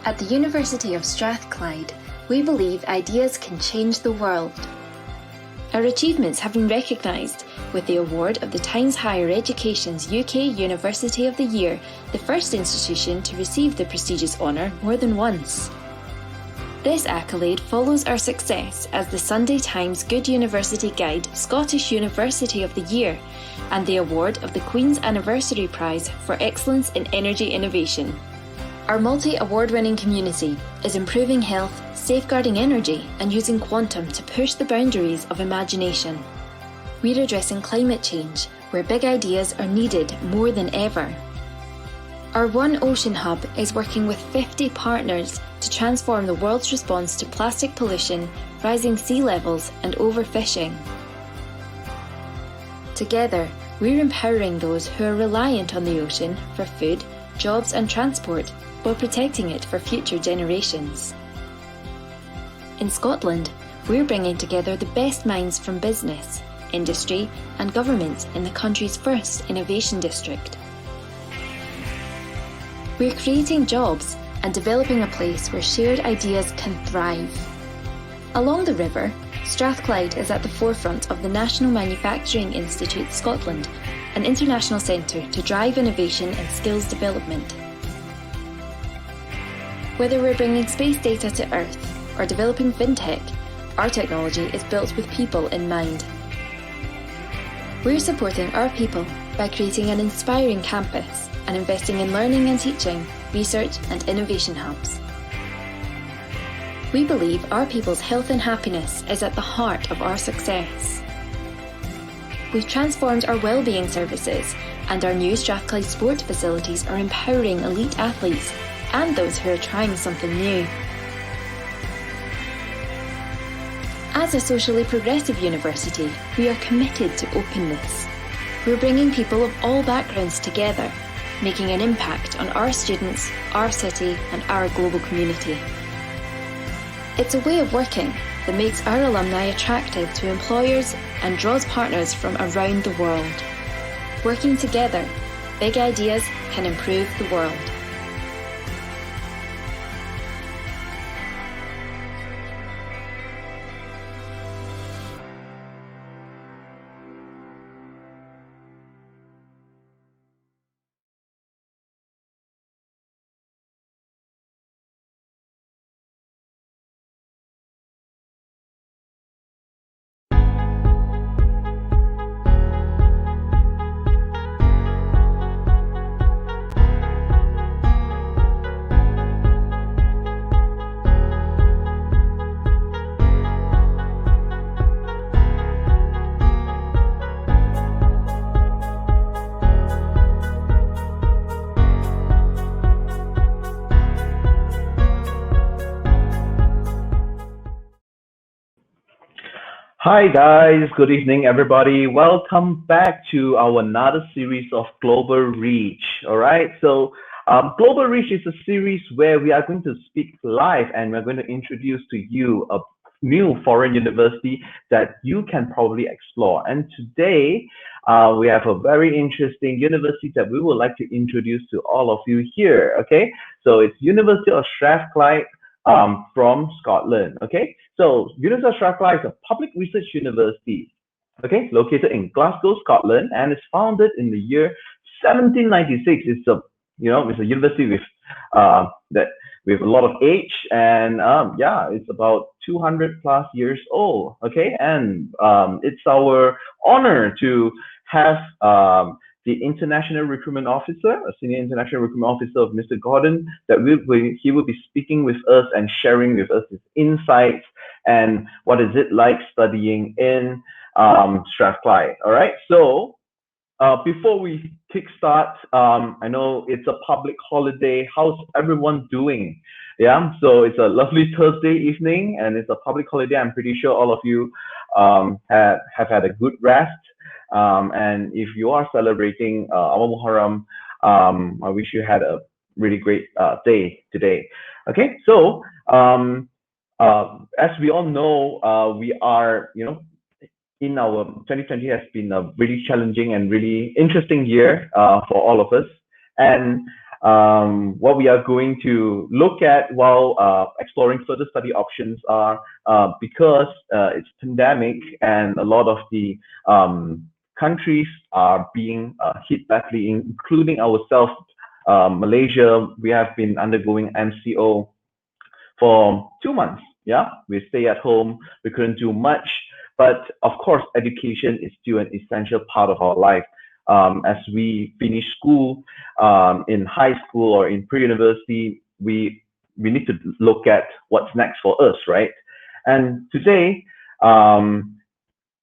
At the University of Strathclyde, we believe ideas can change the world. Our achievements have been recognised with the award of the Times Higher Education's UK University of the Year, the first institution to receive the prestigious honour more than once. This accolade follows our success as the Sunday Times Good University Guide Scottish University of the Year and the award of the Queen's Anniversary Prize for Excellence in Energy Innovation. Our multi-award-winning community is improving health, safeguarding energy and using quantum to push the boundaries of imagination. We're addressing climate change, where big ideas are needed more than ever. Our One Ocean Hub is working with 50 partners to transform the world's response to plastic pollution, rising sea levels and overfishing. Together, we're empowering those who are reliant on the ocean for food, jobs and transport, while protecting it for future generations. In Scotland, we're bringing together the best minds from business, industry and government in the country's first innovation district. We're creating jobs and developing a place where shared ideas can thrive. Along the river, Strathclyde is at the forefront of the National Manufacturing Institute Scotland, an international centre to drive innovation and skills development. Whether we're bringing space data to Earth or developing fintech, our technology is built with people in mind. We're supporting our people by creating an inspiring campus and investing in learning and teaching, research and innovation hubs. We believe our people's health and happiness is at the heart of our success. We've transformed our wellbeing services, and our new Strathclyde sport facilities are empowering elite athletes and those who are trying something new. As a socially progressive university, we are committed to openness. We're bringing people of all backgrounds together, making an impact on our students, our city and our global community. It's a way of working that makes our alumni attractive to employers and draws partners from around the world. Working together, big ideas can improve the world. Hi guys, good evening everybody. Welcome back to our another series of Global Reach. All right, so Global Reach is a series where we are going to speak live and we're going to introduce to you a new foreign university that you can probably explore. And today we have a very interesting university that we would like to introduce to all of you here. Okay, so it's University of Strathclyde from Scotland. Okay, so University of Strathclyde is a public research university, okay, located in Glasgow, Scotland, and is founded in the year 1796. It's a it's a university with with a lot of age, and yeah, it's about 200 plus years old. Okay, and it's our honor to have the International Recruitment Officer, a Senior International Recruitment Officer of Mr. Gordon, that he will be speaking with us and sharing with us his insights and what is it like studying in Strathclyde. All right, so before we kickstart, I know it's a public holiday. How's everyone doing? Yeah, so it's a lovely Thursday evening and it's a public holiday. I'm pretty sure all of you have had a good rest. And if you are celebrating our Muharram, I wish you had a really great day today. Okay, so as we all know, we are, in our 2020 has been a really challenging and really interesting year for all of us. And what we are going to look at while exploring further study options are because it's pandemic and a lot of the countries are being hit badly, including ourselves. Malaysia, we have been undergoing MCO for 2 months. Yeah, we stay at home. We couldn't do much, but of course, education is still an essential part of our life. As we finish school, in high school or in pre-university, we need to look at what's next for us, right? And today,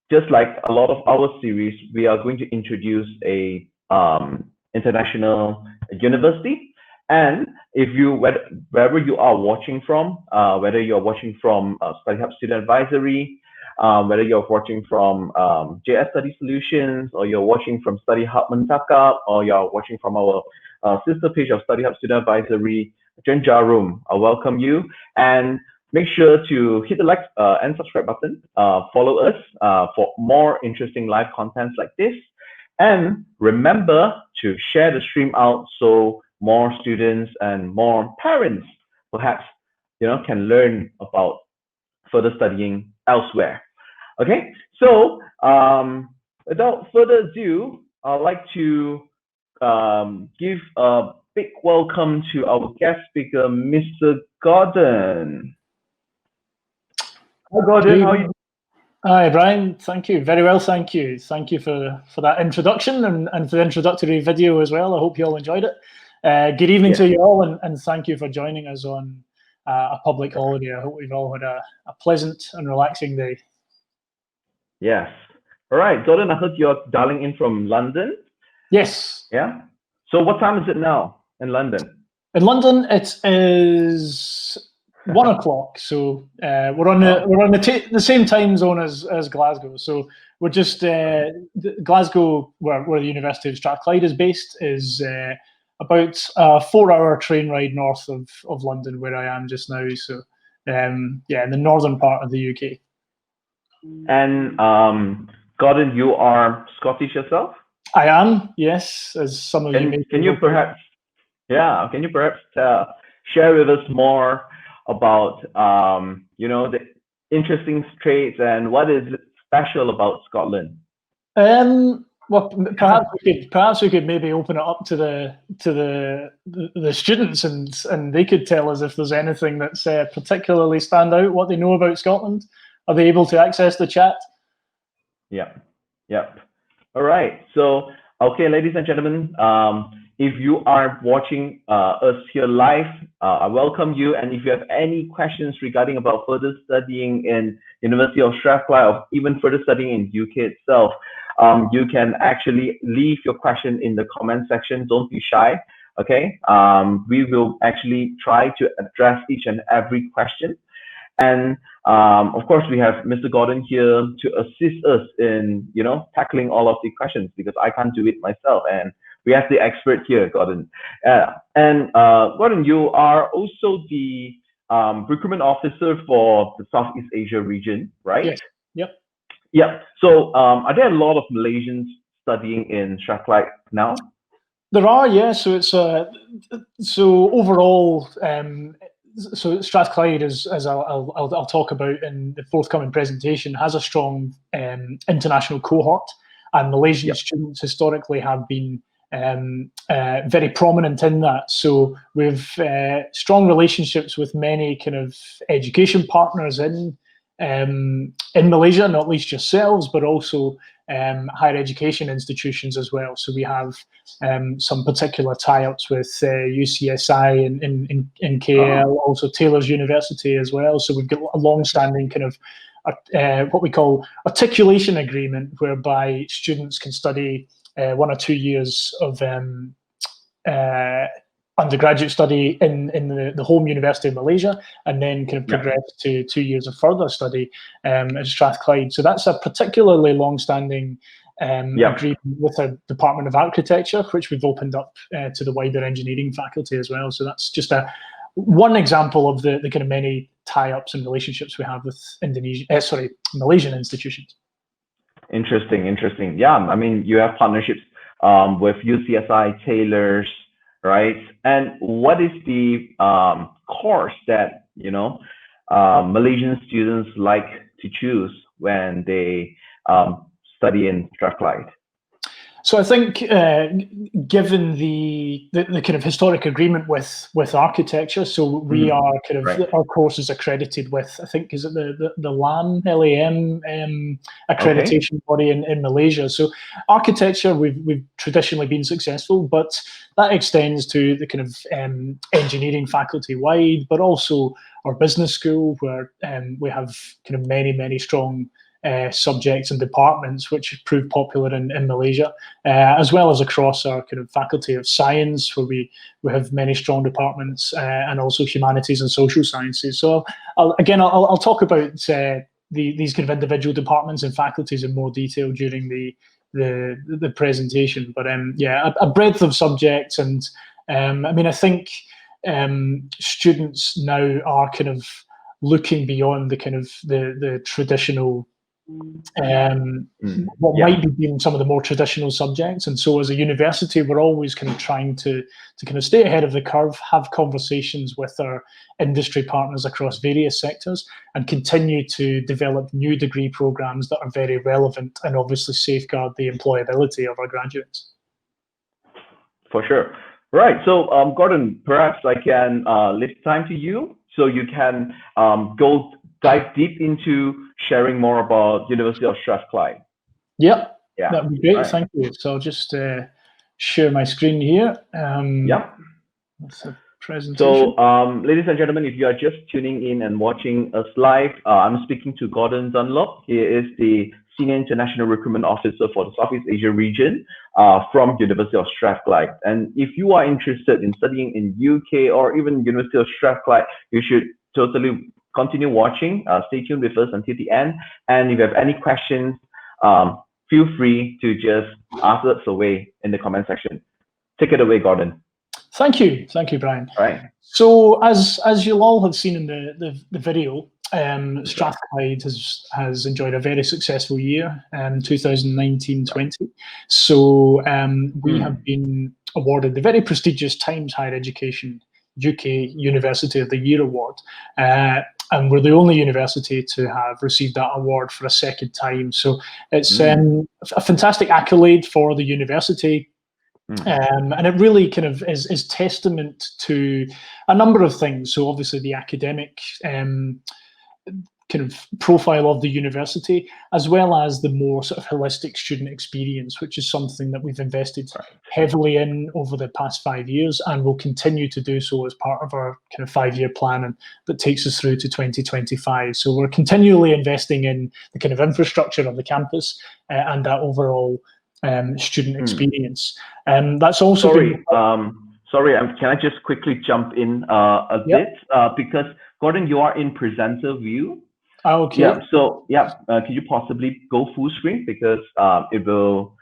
just like a lot of our series, we are going to introduce a international university. And if you wherever you are watching from, whether you're watching from Study Hub Student Advisory, whether you're watching from JS Study Solutions, or you're watching from Study Hub Mentakap, or you're watching from our sister page of Study Hub Student Advisory, Jen Jarum, I welcome you. And make sure to hit the like and subscribe button. Follow us for more interesting live contents like this. And remember to share the stream out so more students and more parents perhaps can learn about further studying elsewhere. Okay, so without further ado, I'd like to give a big welcome to our guest speaker, Mr. Gordon. Hi, Gordon. How are you? Hi, Brian. Thank you. Very well, thank you. Thank you for that introduction and for the introductory video as well. I hope you all enjoyed it. Good evening to you all, and thank you for joining us on a public holiday. I hope we've all had a pleasant and relaxing day. Yes. All right, Gordon, I heard you're dialing in from London. Yes. Yeah. So what time is it now in London? In London, it is 1 o'clock. So we're on the same time zone as Glasgow. So we're just Glasgow, where the University of Strathclyde is based, is about a 4-hour train ride north of London, where I am just now. So yeah, in the northern part of the UK. And Gordon, you are Scottish yourself? I am, yes. As some of you may. Can you perhaps share with us more about the interesting traits and what is special about Scotland? Well, perhaps we could maybe open it up to the students, and they could tell us if there's anything that's particularly stand out, what they know about Scotland. Are they able to access the chat? Yep. All right. So, okay, ladies and gentlemen, if you are watching us here live, I welcome you. And if you have any questions regarding about further studying in University of Strathclyde or even further studying in UK itself, you can actually leave your question in the comment section. Don't be shy. Okay. We will actually try to address each and every question. And of course, we have Mr. Gordon here to assist us in, tackling all of the questions, because I can't do it myself. And we have the expert here, Gordon. Gordon, you are also the recruitment officer for the Southeast Asia region, right? Yes. Yep. Yeah. So are there a lot of Malaysians studying in Strathclyde now? There are, yeah. So it's so overall. So Strathclyde, as I'll talk about in the forthcoming presentation, has a strong international cohort, and Malaysian students historically have been very prominent in that. So we've strong relationships with many kind of education partners in Malaysia, not least yourselves, but also higher education institutions as well. So we have some particular tie-ups with UCSI in KL, also Taylor's University as well. So we've got a long-standing kind of what we call articulation agreement, whereby students can study 1 or 2 years of undergraduate study in the home university of Malaysia, and then kind of progress to 2 years of further study at Strathclyde. So that's a particularly long-standing agreement with the Department of Architecture, which we've opened up to the wider engineering faculty as well. So that's just one example of the kind of many tie-ups and relationships we have with Malaysian institutions. Interesting. Yeah, I mean, you have partnerships with UCSI, Taylor's, right? And what is the course that Malaysian students like to choose when they study in Strathclyde? So I think, given the kind of historic agreement with architecture, so we Mhm. are kind of Right. our course is accredited with, I think, is it the LAM Okay. accreditation body in Malaysia. So architecture, we've traditionally been successful, but that extends to the kind of engineering faculty wide, but also our business school, where we have kind of many strong subjects and departments which prove popular in Malaysia, as well as across our kind of faculty of science, where we have many strong departments, and also humanities and social sciences. So I'll talk about these kind of individual departments and faculties in more detail during the presentation. But yeah, a breadth of subjects, and I mean, I think students now are kind of looking beyond the kind of the traditional what Yeah, might be deemed some of the more traditional subjects. And so as a university, we're always kind of trying to kind of stay ahead of the curve, have conversations with our industry partners across various sectors, and continue to develop new degree programs that are very relevant and obviously safeguard the employability of our graduates. for sure. Right. So, Gordon, perhaps I can leave time to you so you can go dive deep into sharing more about University of Strathclyde. Yep, Yeah. that would be great. Right. Thank you. So I'll just share my screen here. Yep. That's a presentation. So, ladies and gentlemen, if you are just tuning in and watching us live, I'm speaking to Gordon Dunlop. He is the Senior International Recruitment Officer for the Southeast Asia region from University of Strathclyde. And if you are interested in studying in UK or even University of Strathclyde, you should totally continue watching. Stay tuned with us until the end. And if you have any questions, feel free to just ask us away in the comment section. Take it away, Gordon. Thank you, Brian. All right. So, as you'll all have seen in the video, Strathclyde has enjoyed a very successful year, 2019-20. So, we have been awarded the very prestigious Times Higher Education UK University of the Year award, and we're the only university to have received that award for a second time. So, it's a fantastic accolade for the university. And it really kind of is testament to a number of things. So obviously the academic kind of profile of the university, as well as the more sort of holistic student experience, which is something that we've invested heavily in over the past 5 years, and will continue to do so as part of our kind of 5-year plan, and that takes us through to 2025. So we're continually investing in the kind of infrastructure of the campus and that overall student experience. That's also sorry. Can I just quickly jump in a bit because Gordon, you are in presenter view. Okay. Yeah. So can you possibly go full screen because it will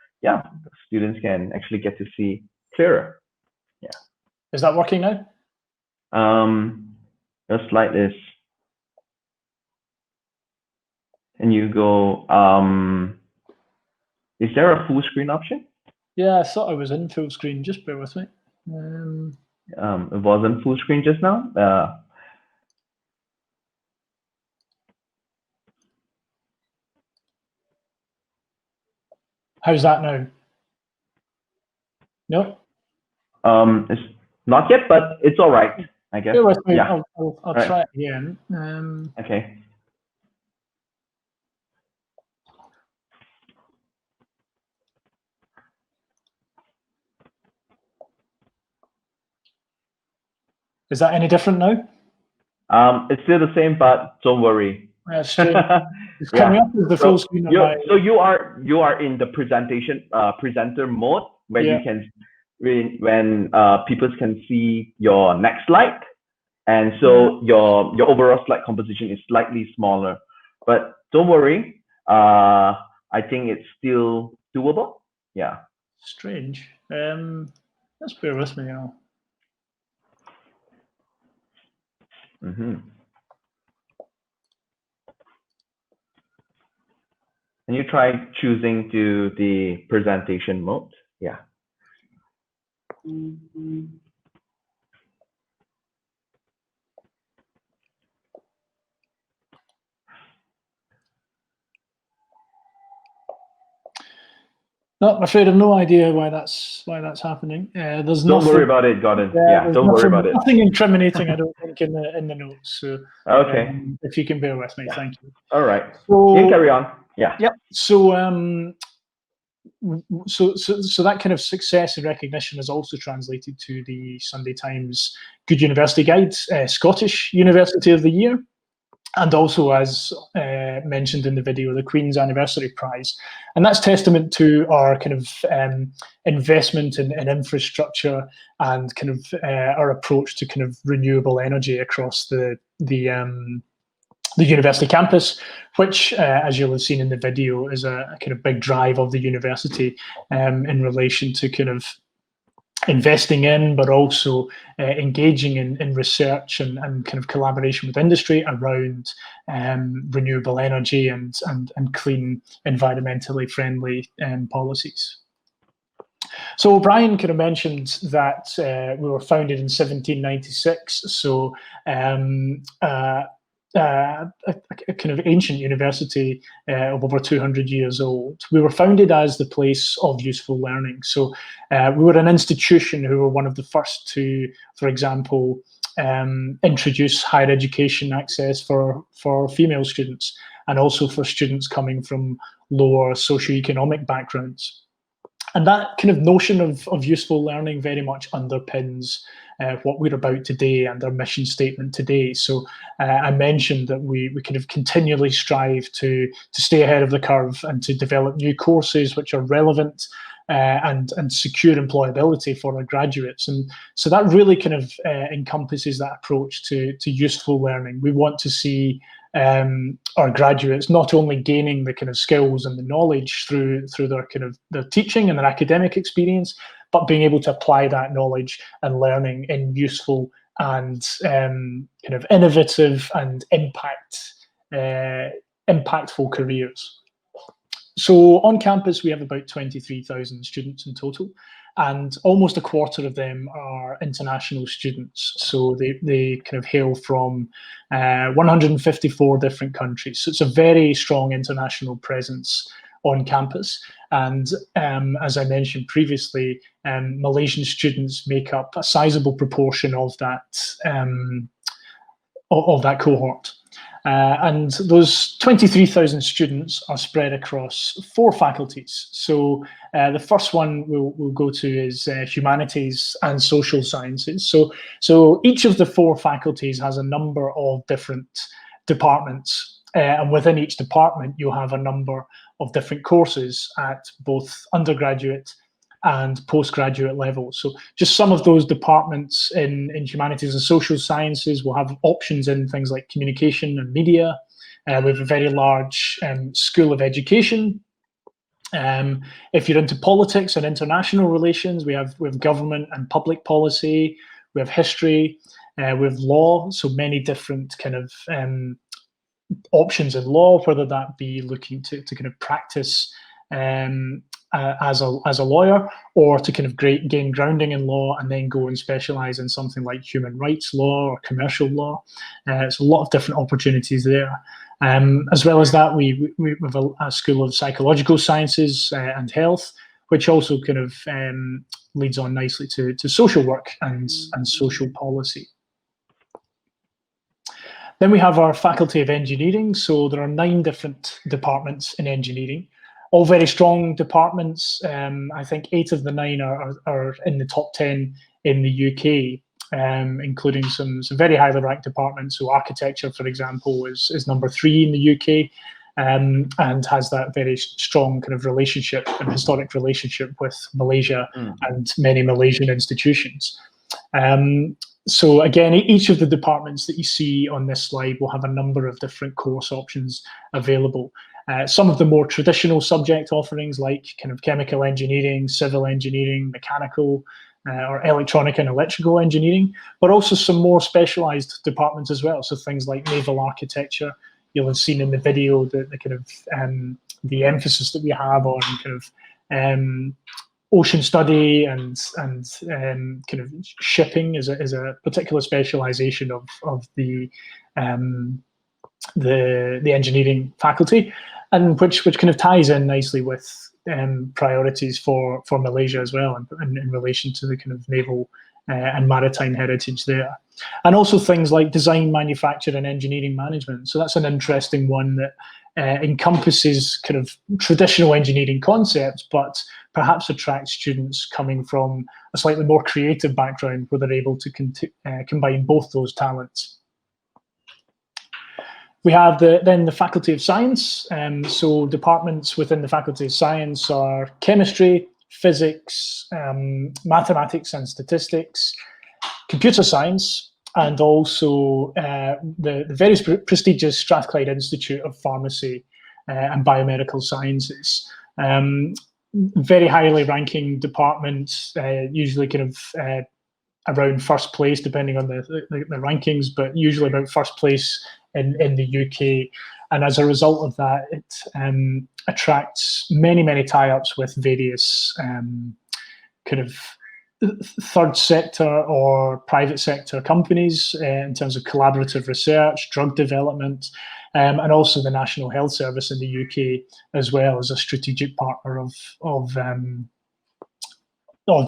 students can actually get to see clearer. Yeah. Is that working now? Just like this. And you go. Is there a full screen option? Yeah, I thought I was in full screen. Just bear with me. It wasn't full screen just now. How's that now? No. It's not yet, but it's all right, I guess. Bear with me. Yeah. I'll try it again. Okay. Is that any different now? It's still the same, but don't worry. It's coming up as the full screen. So you are in the presenter mode where you can when people can see your next slide, and so your overall slide composition is slightly smaller. But don't worry. I think it's still doable. Yeah. Strange. Let's bear with me now. And you try choosing to the presentation mode. Yeah. No, I'm afraid I've no idea why that's happening. There's Don't nothing. worry about it, Gordon. Yeah, Yeah, there's don't worry about it. nothing incriminating, I don't think, in the notes. So, Okay. if you can bear with me, Yeah. thank you. All right. You can So, carry on. Yeah. yep. So, so that kind of success and recognition is also translated to the Sunday Times Good University Guide, Scottish University of the Year, and also, as mentioned in the video, the Queen's Anniversary Prize. And that's testament to our kind of investment in infrastructure and kind of our approach to kind of renewable energy across the university campus, which, as you'll have seen in the video, is a kind of big drive of the university in relation to kind of investing in, but also engaging in research and kind of collaboration with industry around renewable energy and clean, environmentally friendly policies. So Brian kind of mentioned that we were founded in 1796, so a kind of ancient university of over 200 years old. We were founded as the place of useful learning. So we were an institution who were one of the first to, for example, introduce higher education access for female students and also for students coming from lower socioeconomic backgrounds. And that kind of notion of useful learning very much underpins what we're about today and our mission statement today. So I mentioned that we kind of continually strive to stay ahead of the curve and to develop new courses which are relevant and secure employability for our graduates. And so that really kind of encompasses that approach to useful learning. We want to see our graduates not only gaining the kind of skills and the knowledge through their kind of their teaching and their academic experience, but being able to apply that knowledge and learning in useful and kind of innovative and impactful careers. So on campus, we have about 23,000 students in total, and almost a quarter of them are international students. So they kind of hail from 154 different countries. So it's a very strong international presence on campus. And as I mentioned previously, Malaysian students make up a sizable proportion of that cohort. And those 23,000 students are spread across 4 faculties. So the first one we'll go to is humanities and social sciences. So each of the 4 faculties has a number of different departments. And within each department, you'll have a number of different courses at both undergraduate and postgraduate level. So just some of those departments in humanities and social sciences will have options in things like communication and media. We have a very large school of education. If you're into politics and international relations, we have government and public policy. We have history. We have law. So many different kind of options in law, whether that be looking to kind of practice as a lawyer, or to kind of gain grounding in law and then go and specialize in something like human rights law or commercial law. It's a lot of different opportunities there. As well as that, we have a school of psychological sciences and health, which also kind of leads on nicely to social work and social policy. Then we have our Faculty of Engineering. So there are 9 different departments in engineering, all very strong departments. I think 8 of the 9 are in the top 10 in the UK, including some very highly ranked departments. So architecture, for example, is number 3 in the UK, and has that very strong kind of relationship and historic relationship with Malaysia and many Malaysian institutions. So again, each of the departments that you see on this slide will have a number of different course options available. Some of the more traditional subject offerings, like kind of chemical engineering, civil engineering, mechanical, or electronic and electrical engineering, but also some more specialized departments as well. So things like naval architecture. You'll have seen in the video the kind of the emphasis that we have on kind of ocean study and kind of shipping is a particular specialization of the engineering faculty. and which kind of ties in nicely with priorities for Malaysia as well, in relation to the kind of naval and maritime heritage there. And also things like design, manufacture, and engineering management. So that's an interesting one that encompasses kind of traditional engineering concepts, but perhaps attracts students coming from a slightly more creative background where they're able to combine both those talents. We have then the Faculty of Science. So departments within the Faculty of Science are chemistry, physics, mathematics and statistics, computer science, and also the very prestigious Strathclyde Institute of Pharmacy and Biomedical Sciences. Very highly ranking departments, usually kind of around first place, depending on the rankings, but usually about first place in the UK. And as a result of that, it attracts many tie-ups with various kind of third sector or private sector companies in terms of collaborative research, drug development, and also the National Health Service in the UK as well as a strategic partner of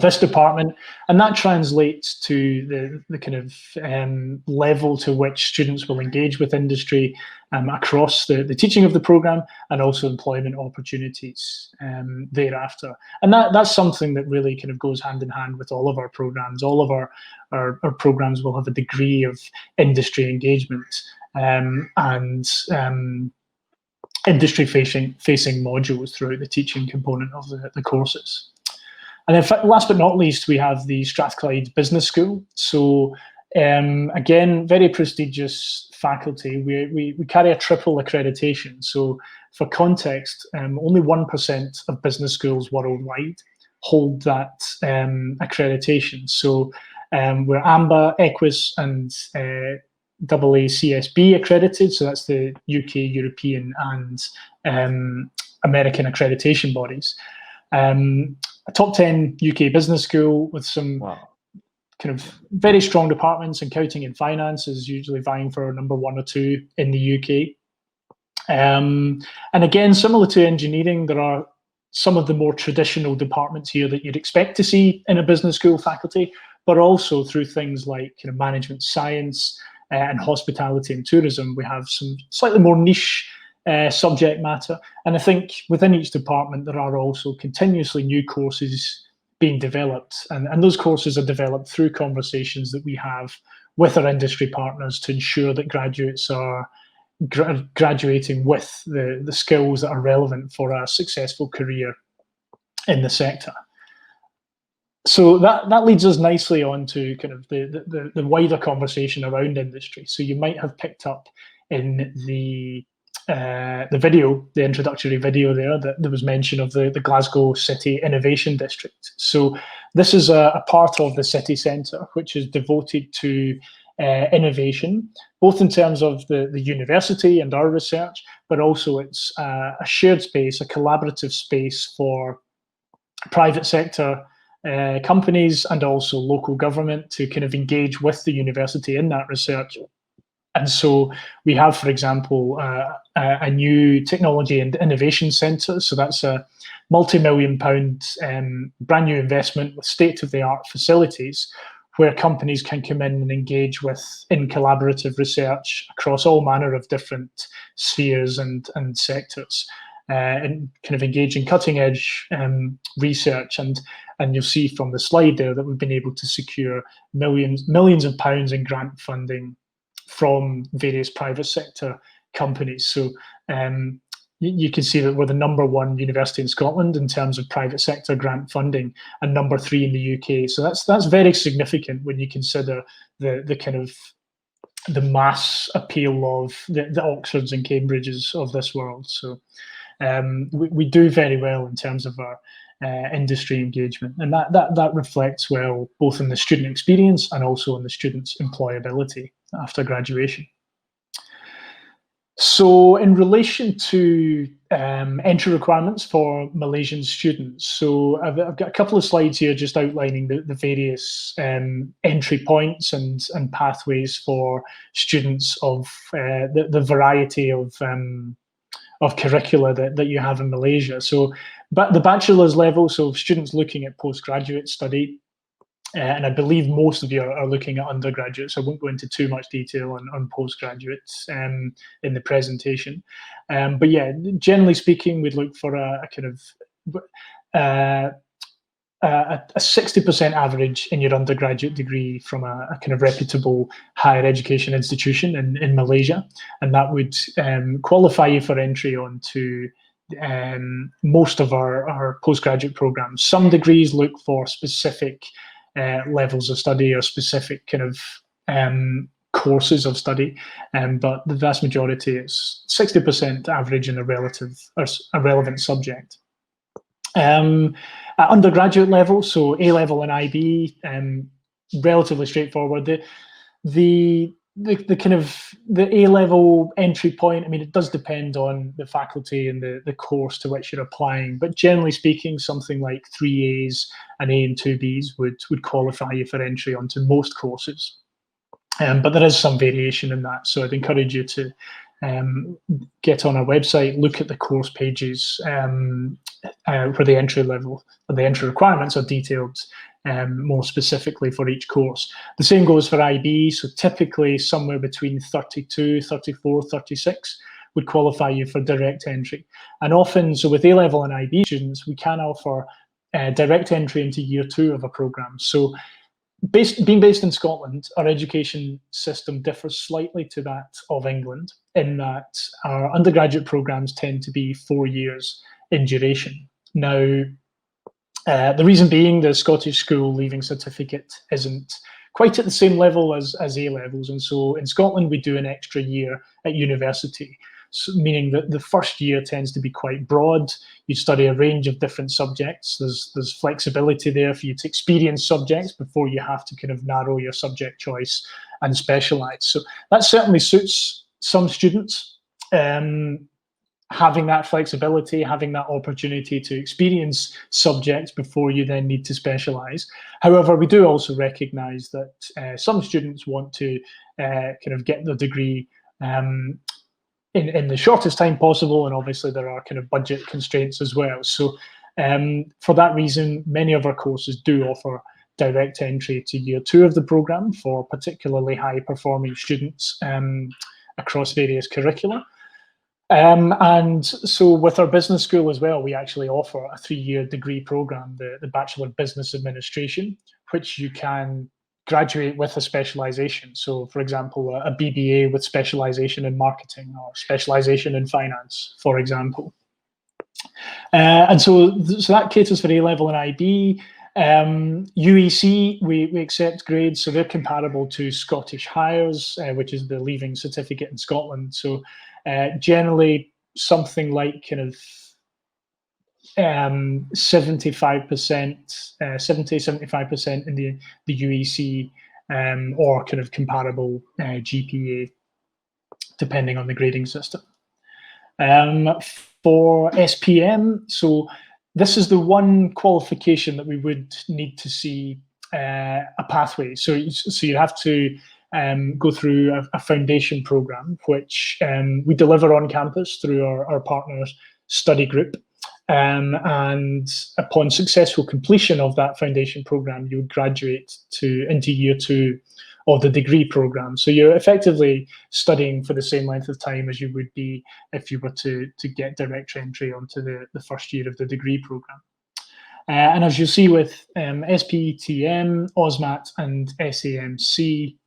this department. And that translates to the kind of level to which students will engage with industry across the teaching of the programme, and also employment opportunities thereafter. And that's something that really kind of goes hand in hand with all of our programmes. All of our programmes will have a degree of industry engagement and industry-facing modules throughout the teaching component of the courses. And then last but not least, we have the Strathclyde Business School. So again, very prestigious faculty. We carry a triple accreditation. So for context, only 1% of business schools worldwide hold that accreditation. So we're AMBA, EQUIS, and AACSB accredited. So that's the UK, European, and American accreditation bodies. A top 10 UK business school with some kind of very strong departments. Accounting and finance is usually vying for number 1 or 2 in the UK. And again, similar to engineering, there are some of the more traditional departments here that you'd expect to see in a business school faculty, but also through things like kind of management science and hospitality and tourism, we have some slightly more niche subject matter. And I think within each department, there are also continuously new courses being developed. And those courses are developed through conversations that we have with our industry partners to ensure that graduates are graduating with the skills that are relevant for a successful career in the sector. So that leads us nicely on to kind of the wider conversation around industry. So you might have picked up in the video, the introductory video there was mention of the Glasgow City Innovation District. So this is a part of the city centre which is devoted to innovation, both in terms of the university and our research, but also it's a shared space, a collaborative space for private sector companies and also local government to kind of engage with the university in that research. And so we have, for example, a new technology and innovation centre. So that's a multi-million-pound brand new investment with state-of-the-art facilities where companies can come in and engage in collaborative research across all manner of different spheres and sectors, and kind of engage in cutting-edge research. And you'll see from the slide there that we've been able to secure millions of pounds in grant funding from various private sector companies. So you can see that we're the #1 university in Scotland in terms of private sector grant funding, and #3 in the UK. So that's very significant when you consider the kind of the mass appeal of the Oxfords and Cambridges of this world. So we do very well in terms of our industry engagement, and that reflects well both in the student experience and also in the students' employability after graduation. So in relation to entry requirements for Malaysian students, so I've got a couple of slides here just outlining the various entry points and pathways for students of the variety of of curricula that you have in Malaysia. So, but the bachelor's level, so students looking at postgraduate study, and I believe most of you are looking at undergraduate, so I won't go into too much detail on postgraduates in the presentation. But yeah, generally speaking, we'd look for a kind of a 60% average in your undergraduate degree from a kind of reputable higher education institution in Malaysia, and that would qualify you for entry onto most of our postgraduate programs. Some degrees look for specific levels of study or specific kind of courses of study, but the vast majority is 60% average in a relevant subject. At undergraduate level, so A level and IB, relatively straightforward. The kind of the A level entry point, I mean, it does depend on the faculty and the course to which you're applying, but generally speaking, something like 3 A's, an A and 2 B's would qualify you for entry onto most courses. But there is some variation in that, so I'd encourage you to get on our website, look at the course pages where the entry level or the entry requirements are detailed more specifically for each course. The same goes for IB, so typically somewhere between 32, 34, 36 would qualify you for direct entry. And often, so with A-level and IB students, we can offer direct entry into year 2 of a program. So being based in Scotland, our education system differs slightly to that of England in that our undergraduate programs tend to be 4 years in duration. Now, the reason being the Scottish school leaving certificate isn't quite at the same level as A levels, and so in Scotland we do an extra year at university, so meaning that the first year tends to be quite broad. You study a range of different subjects. There's flexibility there for you to experience subjects before you have to kind of narrow your subject choice and specialise. So that certainly suits some students. Having that flexibility, having that opportunity to experience subjects before you then need to specialise. However, we do also recognise that some students want to kind of get the degree in the shortest time possible, and obviously there are kind of budget constraints as well. So for that reason, many of our courses do offer direct entry to year 2 of the programme for particularly high performing students across various curricula. And so with our business school as well, we actually offer a 3-year degree program, the Bachelor of Business Administration, which you can graduate with a specialization. So for example, a BBA with specialization in marketing or specialization in finance, for example. And so that caters for A-level and IB. UEC, we accept grades, so they're comparable to Scottish Highers, which is the leaving certificate in Scotland. So generally something like kind of 75%, 75% in the UEC or kind of comparable GPA, depending on the grading system. For SPM, so this is the one qualification that we would need to see a pathway. So you have to go through a foundation program, which we deliver on campus through our partners study group. And upon successful completion of that foundation program, you would graduate into year 2 of the degree program. So you're effectively studying for the same length of time as you would be if you were to get direct entry onto the first year of the degree program. And as you'll see with SPTM, OSMAT, and SAMC,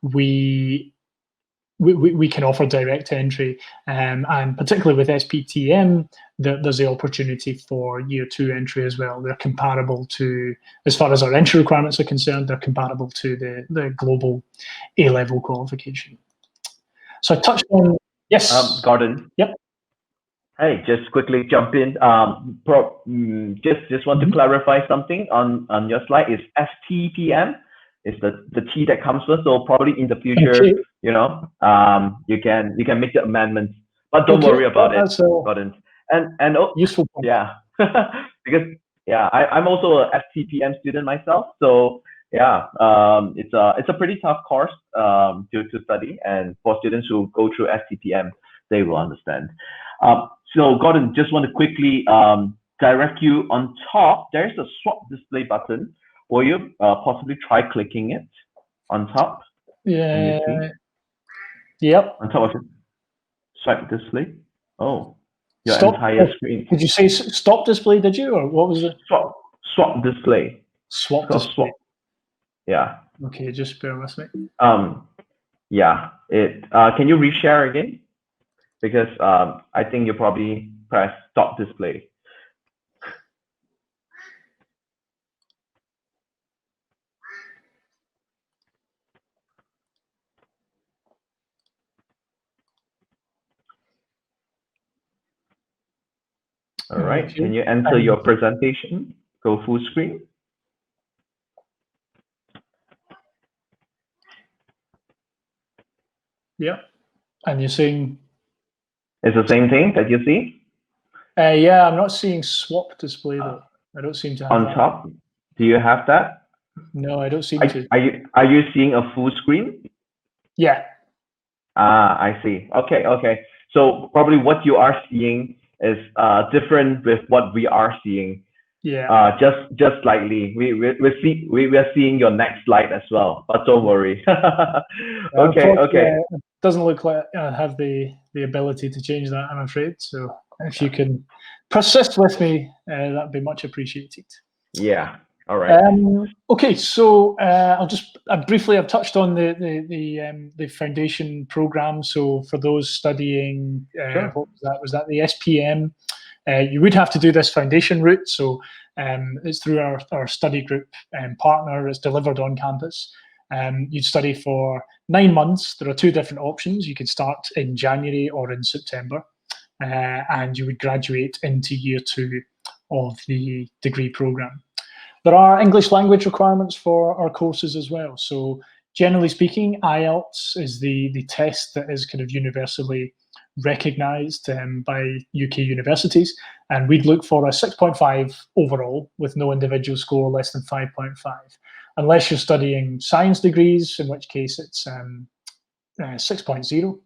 we can offer direct entry, and particularly with SPTM, there's the opportunity for year 2 entry as well. They're comparable to, as far as our entry requirements are concerned, they're comparable to the global A-level qualification. So I touched on, yes. Gordon. Yep. Hey, just quickly jump in. Just want to clarify something on your slide. Is STPM? Is the T that comes first? So probably in the future, okay. You can make the amendments, but don't worry about it, Gordon. And useful point. Yeah, because I'm also a STPM student myself. So it's a pretty tough course to study, and for students who go through STPM. they will understand. So Gordon, just want to quickly direct you on top. There's a swap display button. Will you possibly try clicking it on top? Can you see? Yep. On top of it, swipe display. Oh, your Stop. entire screen. Did you say stop display? Did you, or what was it? Swap display. Swap It's called display. swap. Yeah. Okay, just bear with me. Yeah. Can you reshare again? Because I think you probably press stop display. All right. Okay. Can you enter your presentation? Go full screen. Yep. And you're saying? It's the same thing that you see? Yeah, I'm not seeing swap display though. I don't seem to have on that. top. Do you have that? No, I don't seem to. Are you seeing a full screen? Yeah. I see. Okay. So probably what you are seeing is different with what we are seeing. Yeah. Just slightly. We are seeing your next slide as well, but don't worry. Okay. It doesn't look like I have the ability to change that, I'm afraid. So if you can persist with me, that'd be much appreciated. Yeah. All right. Okay, so I'll just briefly. I've touched on the foundation program. So for those studying, Sure. what was that? Was that the SPM? You would have to do this foundation route. So it's through our study group partner. It's delivered on campus. You'd study for 9 months. There are 2 different options. You could start in January or in September, and you would graduate into year 2 of the degree program. There are English language requirements for our courses as well. So generally speaking, IELTS is the test that is kind of universally recognised by UK universities. And we'd look for a 6.5 overall with no individual score less than 5.5. Unless you're studying science degrees, in which case it's 6.0.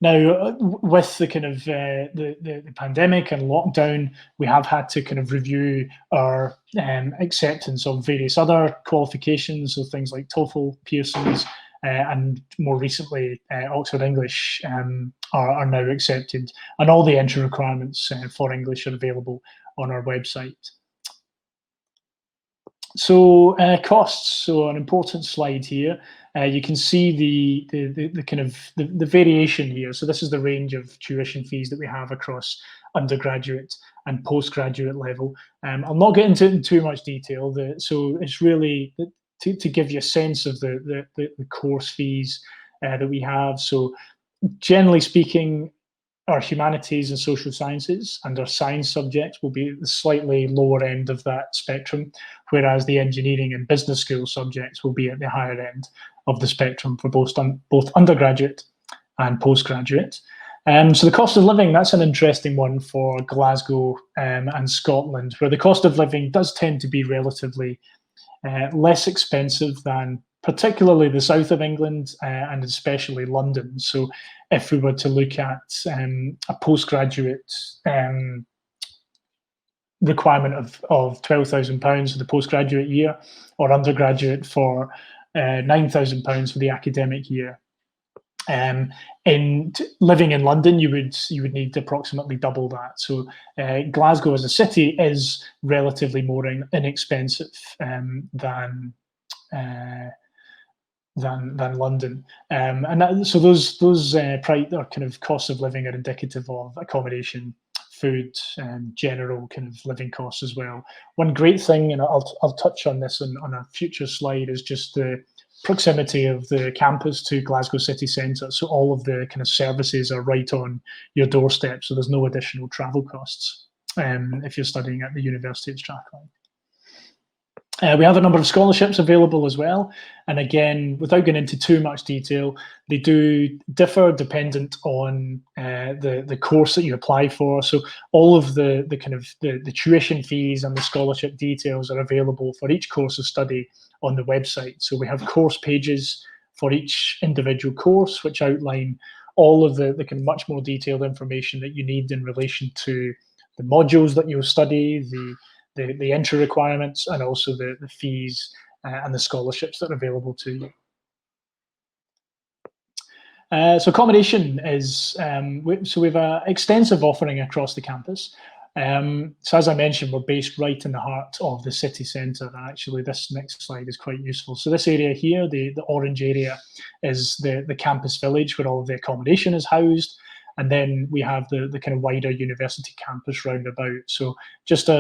Now, with the kind of the pandemic and lockdown, we have had to kind of review our acceptance of various other qualifications, so things like TOEFL, Pearson's, and more recently Oxford English are now accepted, and all the entry requirements for English are available on our website. So costs. So an important slide here. You can see the kind of the variation here. So this is the range of tuition fees that we have across undergraduate and postgraduate level. I'll not get into it in too much detail. So it's really to give you a sense of the course fees that we have. So generally speaking, our humanities and social sciences and our science subjects will be at the slightly lower end of that spectrum, whereas the engineering and business school subjects will be at the higher end of the spectrum for both undergraduate and postgraduate. So the cost of living, that's an interesting one for Glasgow and Scotland, where the cost of living does tend to be relatively less expensive than particularly the south of England and especially London. So if we were to look at a postgraduate requirement of £12,000 for the postgraduate year, or undergraduate for £9,000 for the academic year, in living in London, you would need approximately double that. So Glasgow as a city is relatively more inexpensive than London, and so those are kind of costs of living are indicative of accommodation, food, and general kind of living costs as well. One great thing, and I'll touch on this on a future slide, is just the proximity of the campus to Glasgow city centre. So all of the kind of services are right on your doorstep, so there's no additional travel costs if you're studying at the University of Strathclyde. We have a number of scholarships available as well. And again, without going into too much detail, they do differ dependent on the course that you apply for. So all of the kind of the tuition fees and the scholarship details are available for each course of study on the website. So we have course pages for each individual course, which outline all of the kind of much more detailed information that you need in relation to the modules that you'll study, the entry requirements, and also the fees and the scholarships that are available to you. So accommodation is, so we have an extensive offering across the campus. So as I mentioned, we're based right in the heart of the city centre. And actually, this next slide is quite useful. So this area here, the orange area, is the campus village where all of the accommodation is housed. And then we have the kind of wider university campus round about. So just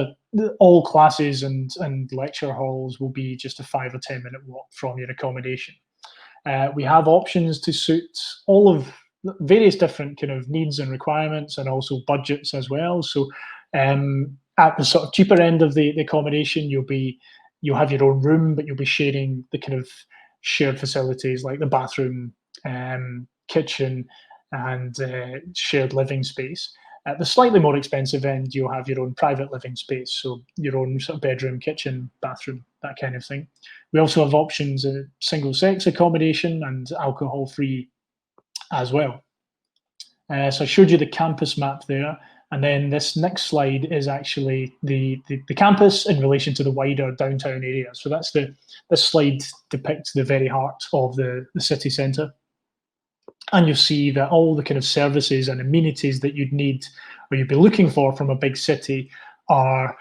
all classes and lecture halls will be just a 5 or 10 minute walk from your accommodation. We have options to suit all of various different kind of needs and requirements, and also budgets as well. So at the sort of cheaper end of the accommodation, you'll have your own room, but you'll be sharing the kind of shared facilities like the bathroom, kitchen, and shared living space. At the slightly more expensive end, you'll have your own private living space, so your own sort of bedroom, kitchen, bathroom, that kind of thing. We also have options of single-sex accommodation and alcohol-free as well. So I showed you the campus map there, and then this next slide is actually the campus in relation to the wider downtown area. So that's this slide depicts the very heart of the city centre. And you'll see that all the kind of services and amenities that you'd need or you'd be looking for from a big city are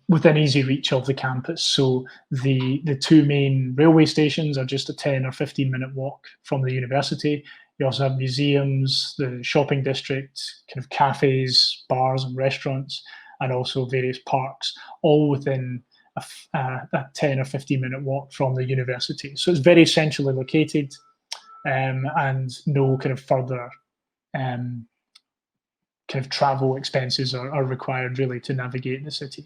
within easy reach of the campus. So the two main railway stations are just a 10 or 15 minute walk from the university. You also have museums, the shopping district, kind of cafes, bars and restaurants, and also various parks, all within a 10 or 15 minute walk from the university. So it's very centrally located. And no kind of further kind of travel expenses are required really to navigate the city.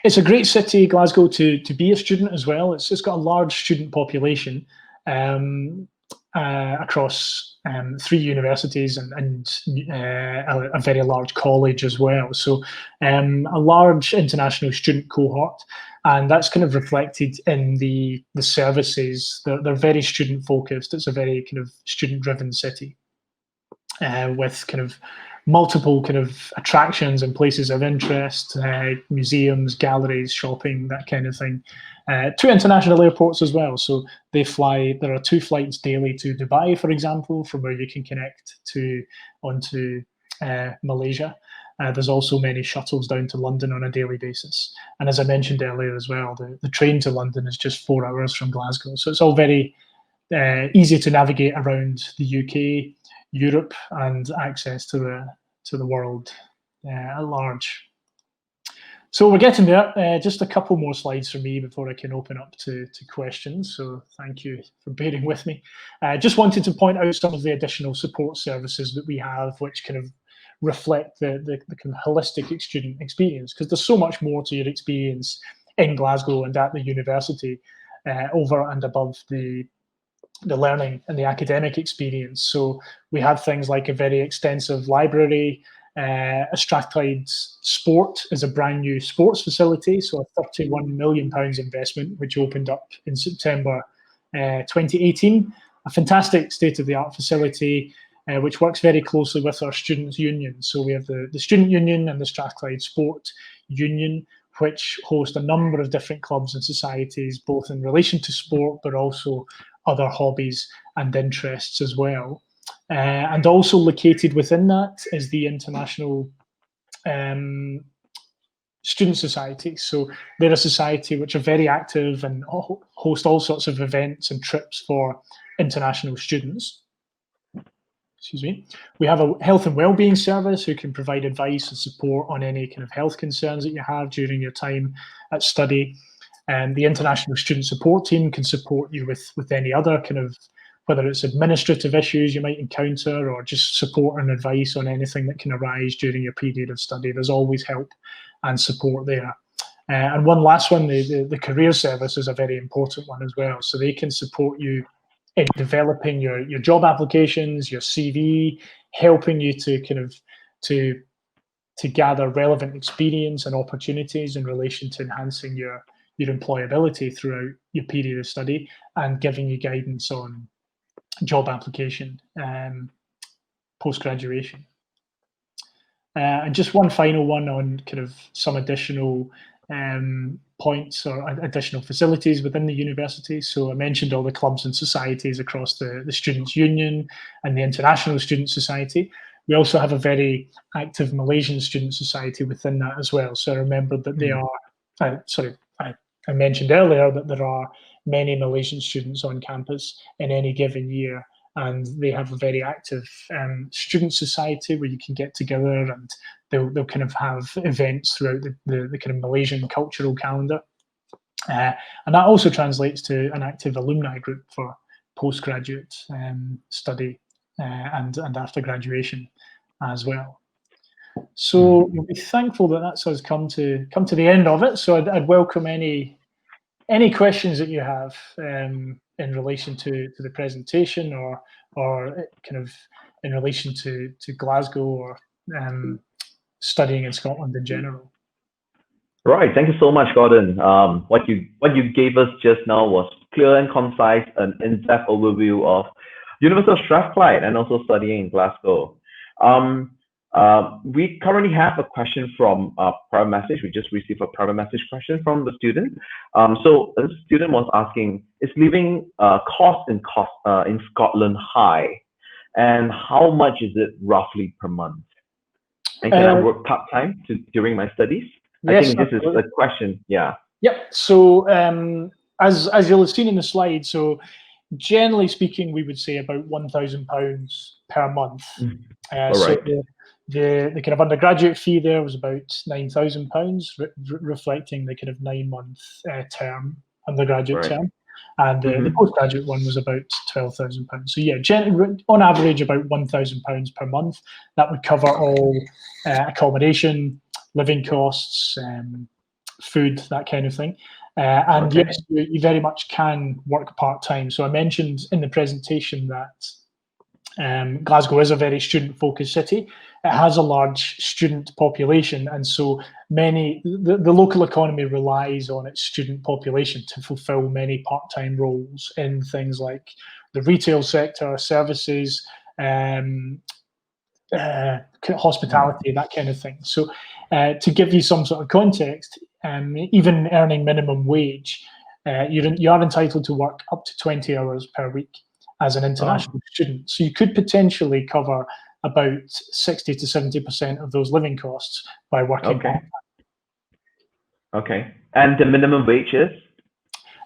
It's a great city, Glasgow, to be a student as well. It's got a large student population across 3 universities and a very large college as well. So a large international student cohort. And that's kind of reflected in the services. They're very student focused. It's a very kind of student driven city with kind of multiple kind of attractions and places of interest, museums, galleries, shopping, that kind of thing. 2 international airports as well. So there are 2 flights daily to Dubai, for example, from where you can connect onto Malaysia. There's also many shuttles down to London on a daily basis. And as I mentioned earlier as well, the train to London is just 4 hours from Glasgow. So it's all very easy to navigate around the UK, Europe, and access to the world at large. So we're getting there. Just a couple more slides from me before I can open up to questions. So thank you for bearing with me. Just wanted to point out some of the additional support services that we have, which kind of reflect the kind of holistic student experience, because there's so much more to your experience in Glasgow and at the university over and above the learning and the academic experience. So we have things like a very extensive library. A Strathclyde Sport is a brand new sports facility, so a £31 million investment, which opened up in September 2018. A fantastic state-of-the-art facility, which works very closely with our students' union. So we have the Student Union and the Strathclyde Sport Union, which host a number of different clubs and societies, both in relation to sport, but also other hobbies and interests as well. And also located within that is the International Student Society. So they're a society which are very active and host all sorts of events and trips for international students. Excuse me. We have a health and wellbeing service who can provide advice and support on any kind of health concerns that you have during your time at study. And the International Student Support Team can support you with any other kind of, whether it's administrative issues you might encounter or just support and advice on anything that can arise during your period of study. There's always help and support there. And one last one, the career service is a very important one as well. So they can support you in developing your job applications, your CV, helping you to kind of to gather relevant experience and opportunities in relation to enhancing your employability throughout your period of study, and giving you guidance on job application post-graduation. And just one final one on kind of some additional points or additional facilities within the university. So I mentioned all the clubs and societies across the Students' Union and the International Student Society. We also have a very active Malaysian Student Society within that as well. So I remembered that they are, I mentioned earlier that there are many Malaysian students on campus in any given year, and they have a very active student society where you can get together, and they'll kind of have events throughout the kind of Malaysian cultural calendar. And that also translates to an active alumni group for postgraduate study and after graduation as well. So we'll be thankful that that's us come to the end of it. So I'd welcome any questions that you have in relation to the presentation, or kind of in relation to Glasgow, or studying in Scotland in general. Right. Thank you so much, Gordon. What you gave us just now was clear and concise, an in-depth overview of University of Strathclyde and also studying in Glasgow. We currently have a question from a private message. We just received a private message question from the student. So the student was asking, is living cost in Scotland high? And how much is it roughly per month? And can I work part-time during my studies? Yes, I think this is a question. Yeah. Yep. So as you'll have seen in the slide, so generally speaking, we would say about £1,000 per month. All so right. the kind of undergraduate fee there was about £9,000, reflecting the kind of 9-month term, undergraduate Right. term. And the postgraduate one was about £12,000. So yeah, on average about £1,000 per month. That would cover all accommodation, living costs, food, that kind of thing. And Okay. yes, you very much can work part-time. So I mentioned in the presentation that Glasgow is a very student-focused city. It has a large student population, and so the local economy relies on its student population to fulfil many part-time roles in things like the retail sector, services, hospitality, that kind of thing. So to give you some sort of context, even earning minimum wage, you are entitled to work up to 20 hours per week as an international student. So you could potentially cover about 60 to 70% of those living costs by working part-time. Okay. And the minimum wage is?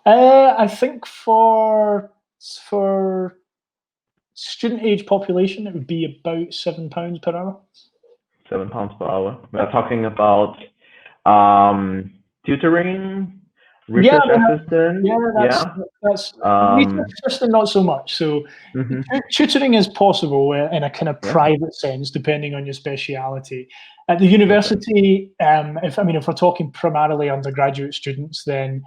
I think for student age population, it would be about £7 per hour. £7 per hour. We're talking about tutoring, research assistant. That's research assistant, not so much. So tutoring is possible in a kind of private sense, depending on your speciality. At the university, if we're talking primarily undergraduate students, then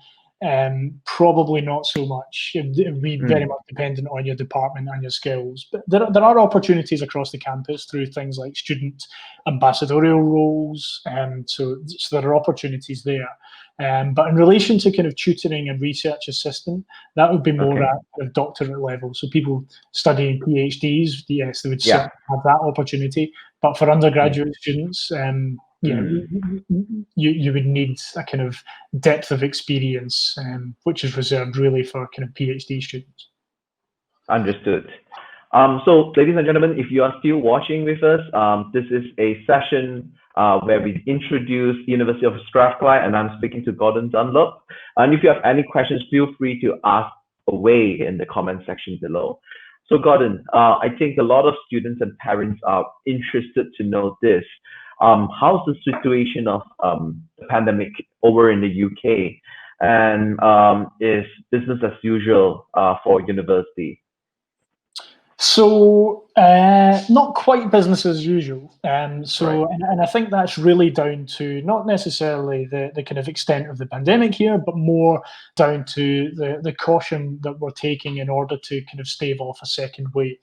probably not so much. It would be very much dependent on your department and your skills. But there are opportunities across the campus through things like student ambassadorial roles. So there are opportunities there. But in relation to kind of tutoring and research assistant, that would be more at kind of doctorate level. So people studying PhDs, yes, they would certainly have that opportunity. But for undergraduate students, you would need a kind of depth of experience, which is reserved really for kind of PhD students. Understood. So, ladies and gentlemen, if you are still watching with us, this is a session where we introduce University of Strathclyde, and I'm speaking to Gordon Dunlop. And if you have any questions, feel free to ask away in the comment section below. So, Gordon, I think a lot of students and parents are interested to know this. How's the situation of the pandemic over in the UK, and is business as usual for university? So not quite business as usual. And I think that's really down to not necessarily the kind of extent of the pandemic here, but more down to the caution that we're taking in order to kind of stave off a second wave.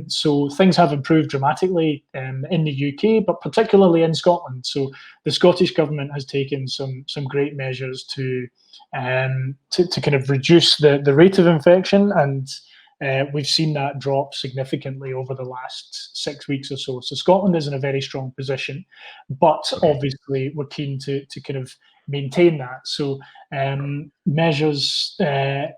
So things have improved dramatically in the UK, but particularly in Scotland. So the Scottish government has taken some great measures to kind of reduce the rate of infection and we've seen that drop significantly over the last 6 weeks or so. So Scotland is in a very strong position, but obviously we're keen to kind of maintain that. So measures kind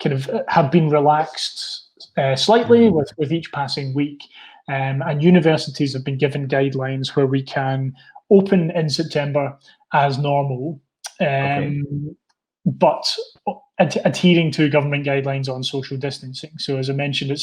of have been relaxed slightly with each passing week. And universities have been given guidelines where we can open in September as normal, but adhering to government guidelines on social distancing. So as I mentioned,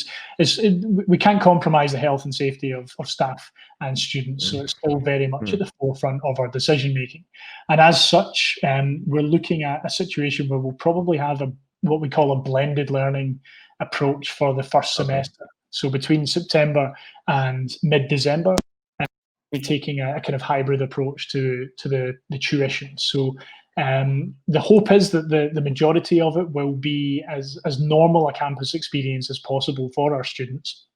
we can't compromise the health and safety of staff and students. So it's still very much at the forefront of our decision making. And as such, we're looking at a situation where we'll probably have what we call a blended learning approach for the first semester. So between September and mid-December, we're taking a kind of hybrid approach to the tuition. So the hope is that the majority of it will be as normal a campus experience as possible for our students.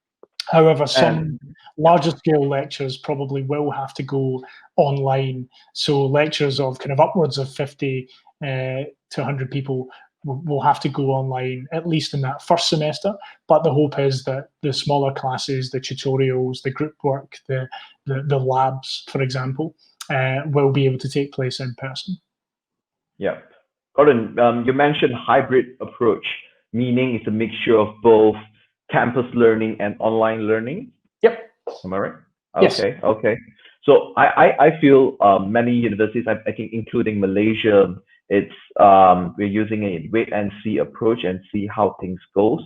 However, some larger scale lectures probably will have to go online. So lectures of kind of upwards of 50 to 100 people will have to go online, at least in that first semester. But the hope is that the smaller classes, the tutorials, the group work, the labs, for example, will be able to take place in person. Yeah. Gordon, you mentioned hybrid approach, meaning it's a mixture of both campus learning and online learning. Yep. Am I right? Yes. Okay. So I feel many universities, I think including Malaysia, we're using a wait and see approach and see how things goes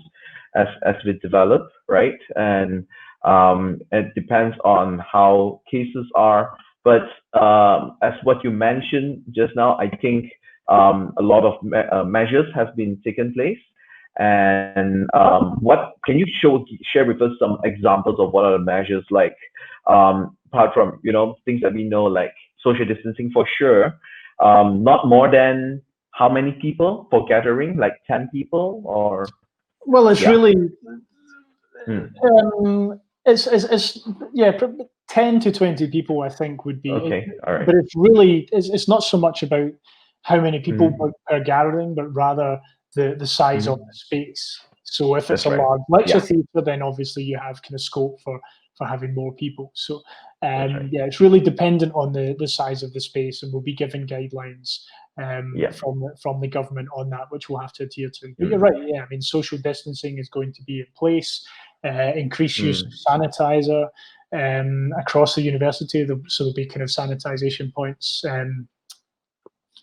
as we develop, right? And it depends on how cases are. But as what you mentioned just now, I think a lot of measures have been taken place. And what can you share with us some examples of what are the measures like, apart from things that we know like social distancing for sure, not more than how many people for gathering, like 10 people or? Well, it's really it's 10 to 20 people I think would be okay. All right. But it's really it's not so much about how many people per gathering, but rather the size of the space. So if it's a large lecture theatre, then obviously you have kind of scope for having more people. So it's really dependent on the size of the space, and we'll be given guidelines from the government on that, which we'll have to adhere to. But you're right, I mean, social distancing is going to be in place, increased use of sanitizer across the university. So there'll be kind of sanitization points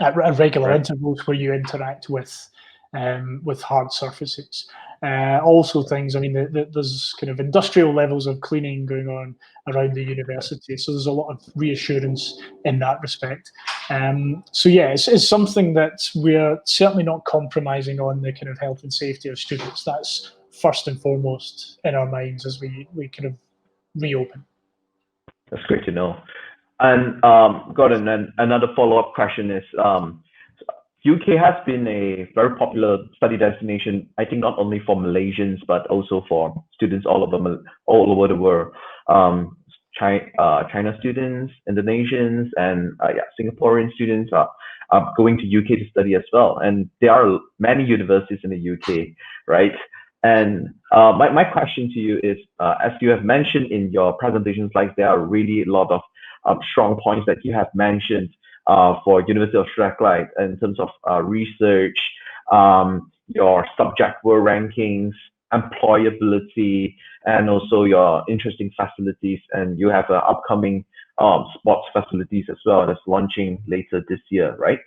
at regular intervals where you interact with hard surfaces. Also things, I mean, there's kind of industrial levels of cleaning going on around the university. So there's a lot of reassurance in that respect. So yeah, it's something that we're certainly not compromising on the kind of health and safety of students. That's first and foremost in our minds as we kind of reopen. That's great to know. And Gordon, and another follow-up question is, UK has been a very popular study destination, I think not only for Malaysians, but also for students all over the world. China students, Indonesians, and Singaporean students are going to UK to study as well. And there are many universities in the UK, right? And my question to you is, as you have mentioned in your presentation slides, there are really a lot of strong points that you have mentioned for University of Strathclyde in terms of research, your subject world rankings, employability, and also your interesting facilities. And you have upcoming sports facilities as well that's launching later this year, right?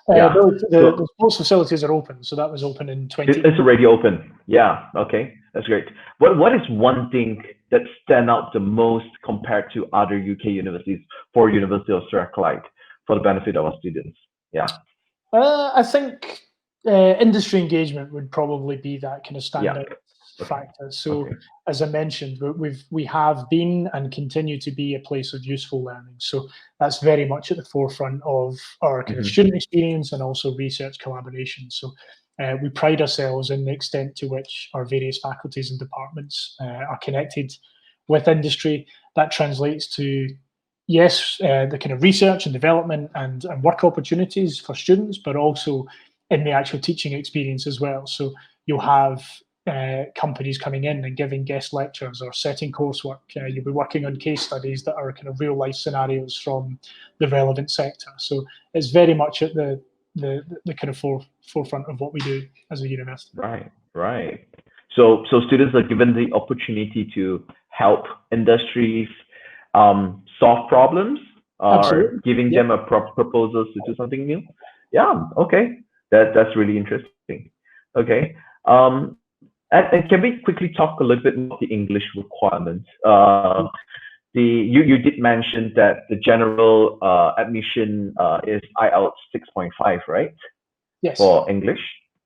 The sports facilities are open, so that was open in 20. It's already open. Yeah. Okay, that's great. What is one thing that stand out the most compared to other UK universities for University of Strathclyde for the benefit of our students? Yeah. I think industry engagement would probably be that kind of standout factor. So as I mentioned, we have been and continue to be a place of useful learning. So that's very much at the forefront of our kind of student experience and also research collaboration. So we pride ourselves in the extent to which our various faculties and departments are connected with industry. That translates to the kind of research and development and work opportunities for students, but also in the actual teaching experience as well. So you'll have companies coming in and giving guest lectures or setting coursework. You'll be working on case studies that are kind of real life scenarios from the relevant sector. So it's very much at the kind of forefront of what we do as a university. Right, right. So students are given the opportunity to help industries solve problems, or Absolutely. giving them a proposals to do something new. Yeah, okay. That's really interesting. Okay. And can we quickly talk a little bit about the English requirements? You did mention that the general admission is IELTS 6.5, right? Yes. For English.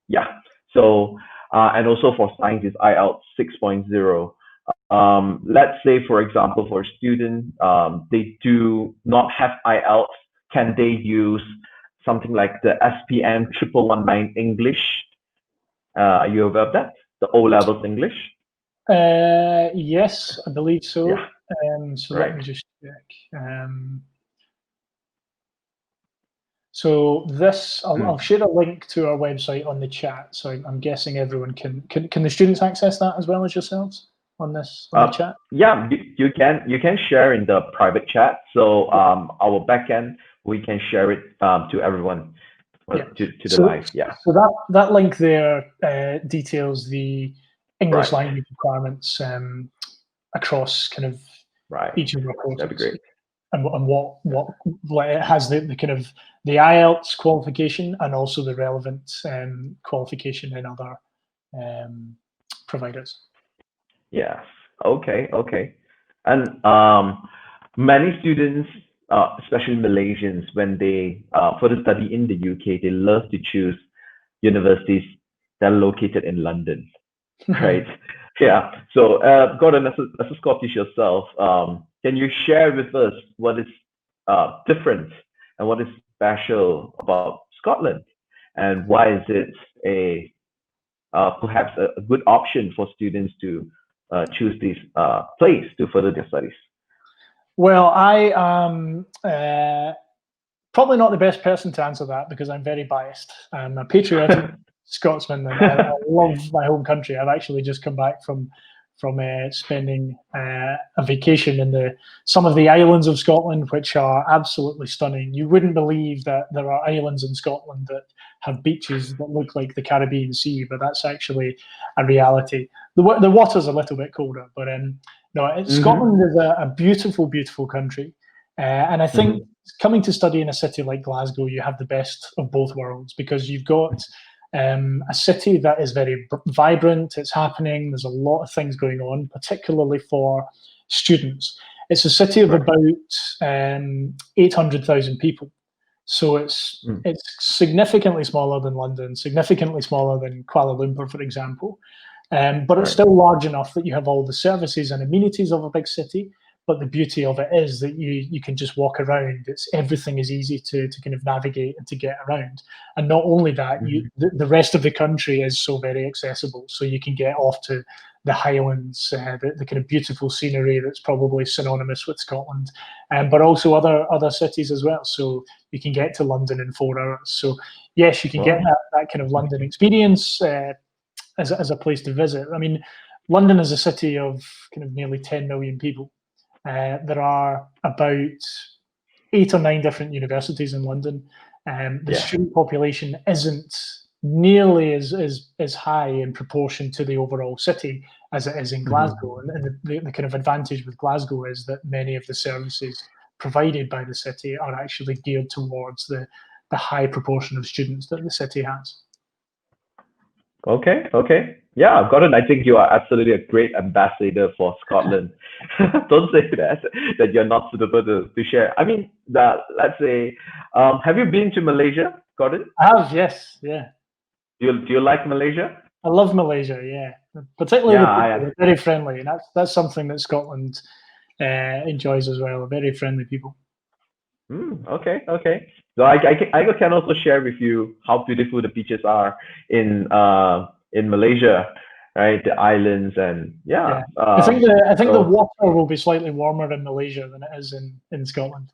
Yeah. So and also for science is IELTS 6.0. Let's say, for example, for a student, they do not have IELTS. Can they use something like the SPM 1119 English? Are you aware of that? The O levels English? Yes, I believe so. Yeah. So Right. let me just check. So this, I'll share a link to our website on the chat. So I'm guessing everyone can the students access that as well as yourselves on this on the chat? Yeah, you can share in the private chat. So our backend, we can share it to everyone, to the live. Yeah. So that link there details the English Right. language requirements across kind of Right. each of our courses. That'd be great. And what it has the kind of the IELTS qualification and also the relevant qualification in other providers. Yes. Okay. Okay. And many students, especially Malaysians, when they further study in the UK, they love to choose universities that are located in London, right? Yeah. So, Gordon, as a Scottish yourself, can you share with us what is different and what is special about Scotland, and why is it a perhaps a good option for students to choose this place to further their studies? Well, I am probably not the best person to answer that because I'm very biased. I'm a patriotic Scotsman and I love my home country. I've actually just come back from spending a vacation in some of the islands of Scotland, which are absolutely stunning. You wouldn't believe that there are islands in Scotland that have beaches that look like the Caribbean Sea, but that's actually a reality. The water's a little bit colder, but no, Scotland is a beautiful, beautiful country. And I think coming to study in a city like Glasgow, you have the best of both worlds because you've got a city that is very vibrant, it's happening, there's a lot of things going on, particularly for students. It's a city of about 800,000 people. So it's significantly smaller than London, significantly smaller than Kuala Lumpur, for example. But it's still large enough that you have all the services and amenities of a big city. But the beauty of it is that you can just walk around. Everything is easy to kind of navigate and to get around. And not only that, the rest of the country is so very accessible. So you can get off to the Highlands, the kind of beautiful scenery that's probably synonymous with Scotland, but also other cities as well. So you can get to London in 4 hours. So yes, you can get that kind of London experience as a place to visit. I mean, London is a city of kind of nearly 10 million people. There are about 8 or 9 different universities in London. The student population isn't nearly as high in proportion to the overall city as it is in Glasgow. And the kind of advantage with Glasgow is that many of the services provided by the city are actually geared towards the high proportion of students that the city has. Okay. Yeah, Gordon, I think you are absolutely a great ambassador for Scotland. Don't say that you're not suitable to share. I mean, let's say, have you been to Malaysia, Gordon? I have, yes, yeah. Do you like Malaysia? I love Malaysia, yeah. Particularly the people, they're very friendly, and that's something that Scotland enjoys as well. Very friendly people. Okay. So I can also share with you how beautiful the beaches are in Malaysia, right? The islands and I think the water will be slightly warmer in Malaysia than it is in Scotland.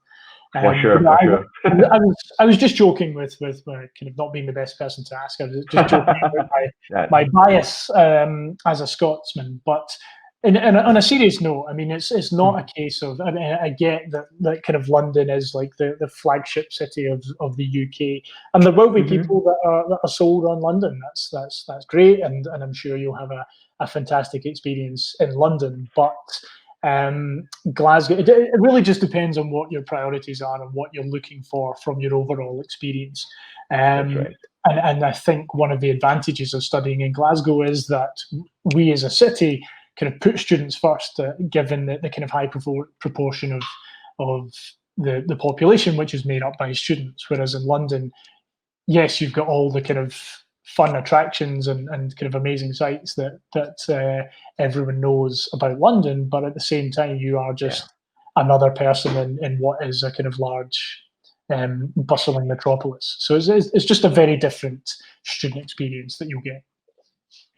For sure, But for I, sure. I was just joking with kind of not being the best person to ask. I was just joking about Yeah, my bias as a Scotsman. But on a serious note, I mean, it's not a case of. I mean, I get that kind of London is like the flagship city of the UK, and there will be Mhm. people that are sold on London. That's great, and I'm sure you'll have a fantastic experience in London. But Glasgow, it really just depends on what your priorities are and what you're looking for from your overall experience. That's Um, right. and I think one of the advantages of studying in Glasgow is that we as a city kind of put students first, given the kind of high proportion of the population which is made up by students. Whereas in London, yes, you've got all the kind of fun attractions and kind of amazing sites that everyone knows about London, but at the same time, you are Yeah. just another person in what is a kind of large, bustling metropolis. So it's just a very different student experience that you'll get.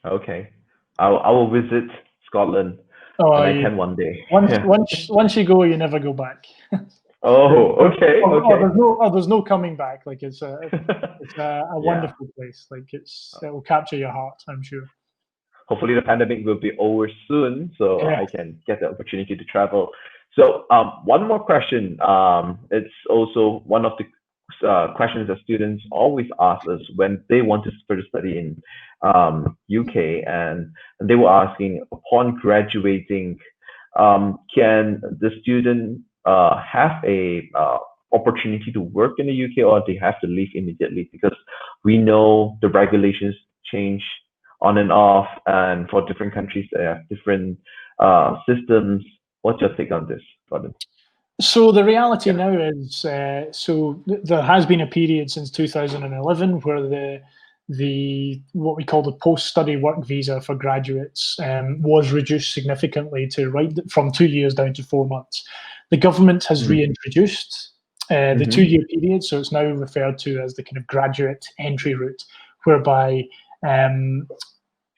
Okay. I will visit Scotland Oh, when I you, can one day. once Yeah. once once you go, you never go back. Oh, okay, okay. There's no coming back. Like it's a Yeah. wonderful place. Like it will capture your heart, I'm sure. Hopefully the pandemic will be over soon, so Yeah. I can get the opportunity to travel. So, one more question. It's also one of the questions that students always ask us when they want to further study in UK, and they were asking, upon graduating, can the student have a opportunity to work in the UK, or they have to leave immediately? Because we know the regulations change on and off, and for different countries, they have different systems. What's your take on this, Gordon? So the reality Yeah. now is, there has been a period since 2011 where the what we call the post-study work visa for graduates was reduced significantly to from 2 years down to 4 months. The government has Mm. reintroduced the Mm-hmm. 2 year period, so it's now referred to as the kind of graduate entry route, whereby um,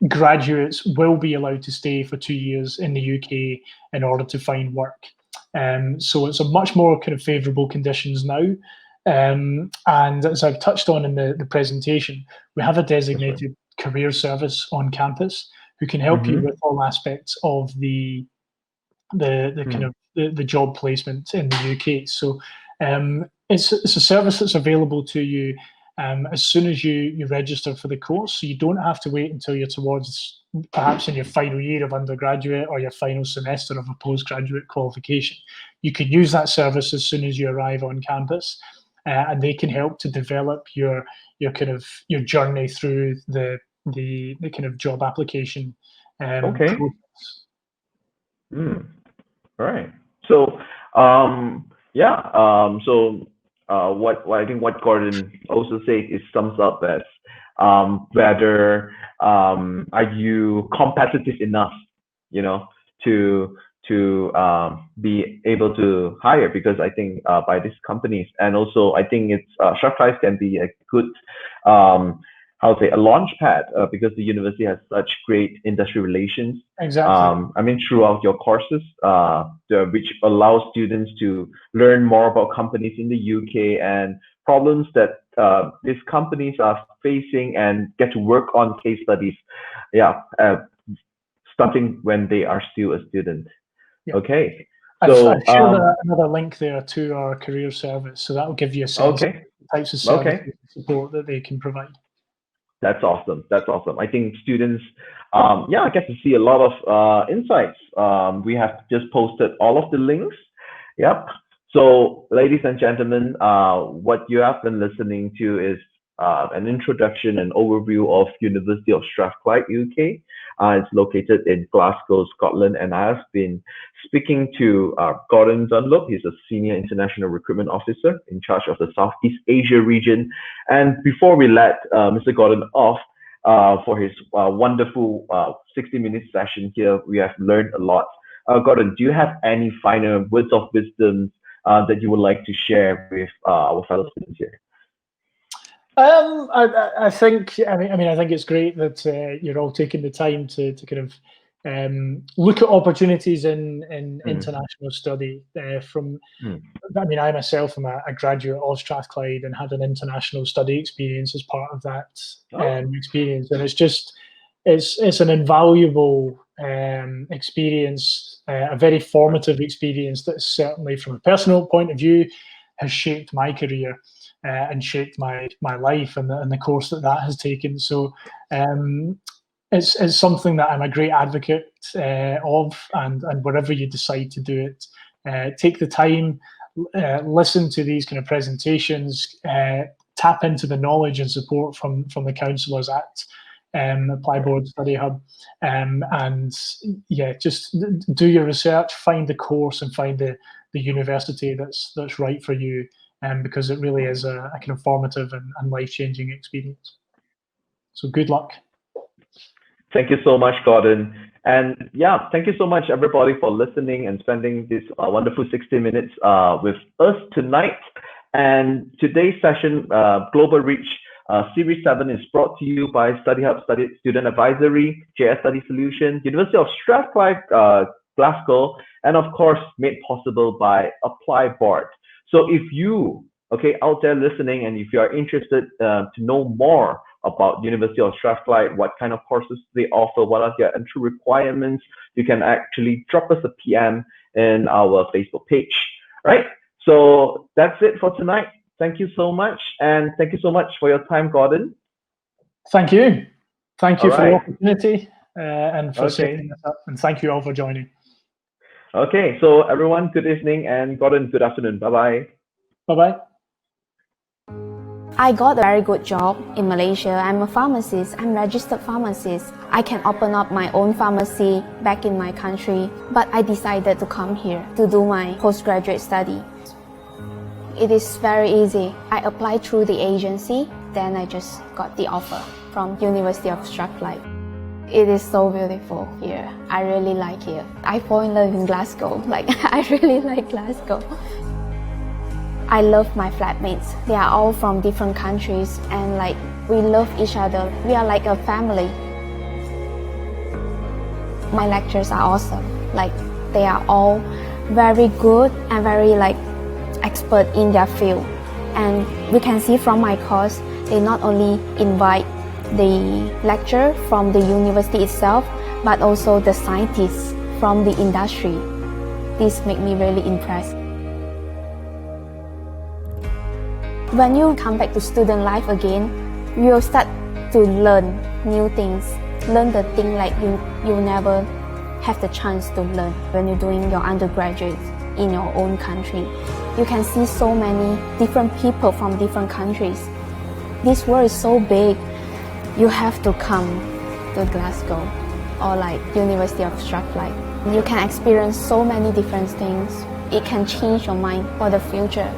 graduates will be allowed to stay for 2 years in the UK in order to find work. So it's a much more kind of favourable conditions now. And as I've touched on in the presentation, we have a That's right. designated career service on campus who can help you Mm-hmm. with all aspects of the kind Mm. of the job placement in the UK. So it's a service that's available to you as soon as you register for the course. So you don't have to wait until you're towards perhaps in your final year of undergraduate or your final semester of a postgraduate qualification. You can use that service as soon as you arrive on campus, and they can help to develop your kind of your journey through the kind of job application Okay. process. Mm. All right. So, yeah. What I think what Gordon also said is sums up as whether are you competitive enough, you know, to be able to hire, because I think by these companies, and also I think it's Strathclyde can be a good how to say a launch pad, because the university has such great industry relations. Exactly. I mean, throughout your courses, which allows students to learn more about companies in the UK and problems that these companies are facing, and get to work on case studies. Yeah, starting when they are still a student. Yeah. Okay. I've So, shared another link there to our career service, so that will give you a sense of okay, the types of services okay. and support that they can provide. That's awesome. That's awesome. I think students, yeah, I get to see a lot of insights. We have just posted all of the links. Yep. So, ladies and gentlemen, what you have been listening to is an introduction and overview of University of Strathclyde, UK. It's located in Glasgow, Scotland, and I have been speaking to Gordon Dunlop. He's a senior international recruitment officer in charge of the Southeast Asia region. And before we let Mr. Gordon off for his wonderful 60-minute session here, we have learned a lot. Gordon, do you have any final words of wisdom that you would like to share with our fellow students here? I think I mean I think it's great that you're all taking the time to kind of look at opportunities in international study. I mean, I myself am a graduate of Strathclyde and had an international study experience as part of that experience, and it's an invaluable experience, a very formative experience that certainly, from a personal point of view, has shaped my career and shaped my life and the course that has taken. So it's something that I'm a great advocate of, and wherever you decide to do it, take the time, listen to these kind of presentations, tap into the knowledge and support from the counsellors at Apply Board Study Hub, and yeah, just do your research, find the course, and find the university that's right for you, because it really is a kind of formative and life-changing experience. So good luck. Thank you so much, Gordon. And yeah, thank you so much, everybody, for listening and spending this wonderful 60 minutes with us tonight. And today's session, Global Reach Series 7, is brought to you by Study Hub Student Advisory, JS Study Solutions, University of Strathclyde, Glasgow, and of course, made possible by Apply Board. So if you, out there listening, and if you are interested to know more about University of Strathclyde, what kind of courses they offer, what are their entry requirements, you can actually drop us a PM in our Facebook page. Right? So that's it for tonight. Thank you so much. And thank you so much for your time, Gordon. Thank you. Thank you for the opportunity and for setting this up. And thank you all for joining. Okay. So everyone, good evening. And Gordon, good afternoon. Bye-bye. Bye-bye. I got a very good job in Malaysia. I'm a pharmacist. I'm a registered pharmacist. I can open up my own pharmacy back in my country. But I decided to come here to do my postgraduate study. It is very easy. I applied through the agency, then I just got the offer from University of Strathclyde. It is so beautiful here. I really like here. I fall in love in Glasgow. I really like Glasgow. I love my flatmates. They are all from different countries, and we love each other. We are like a family. My lectures are awesome. They are all very good and very expert in their field. And we can see from my course, they not only invite the lecturer from the university itself, but also the scientists from the industry. This makes me really impressed. When you come back to student life again, you'll start to learn new things, learn the thing you never have the chance to learn when you're doing your undergraduate in your own country. You can see so many different people from different countries. This world is so big. You have to come to Glasgow or University of Strathclyde. You can experience so many different things. It can change your mind for the future.